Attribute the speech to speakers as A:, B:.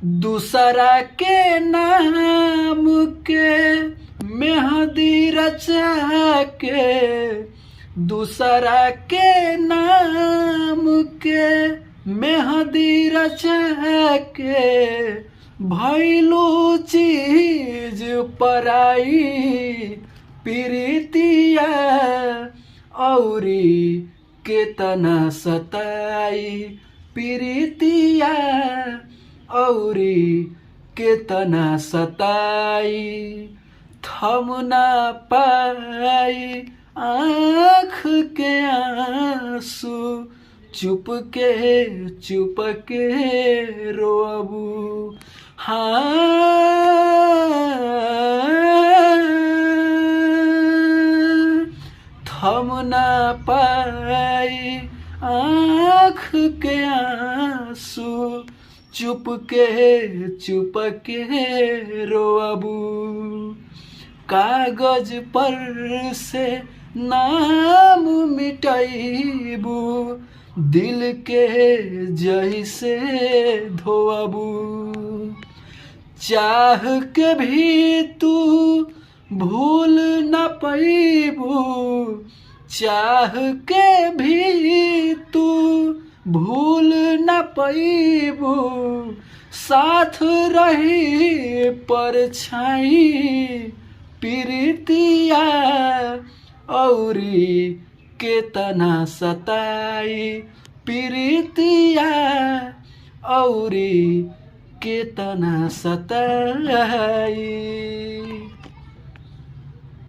A: दूसरा के नाम के मेहंदी रचा के, दूसरा के नाम के मेहंदी रचा के, भइलू चीज पराई प्रीतिया औरी केतना सताई प्रीतिया औरी केतना सताई। थम ना पाई आँख के आंसू, चुप के रोबू। हाँ थम ना पाई आँख के आंसू, चुप के रोबू। कागज पर से नाम मिटाइबू, दिल के जैसे धोबू। चाह के भी तू भूल न पैबू, चाह के भी तू भूल न पैबू। साथ रही परछाई प्रीतिया औरी केतना सताई प्रीतिया औरी केतना सताई।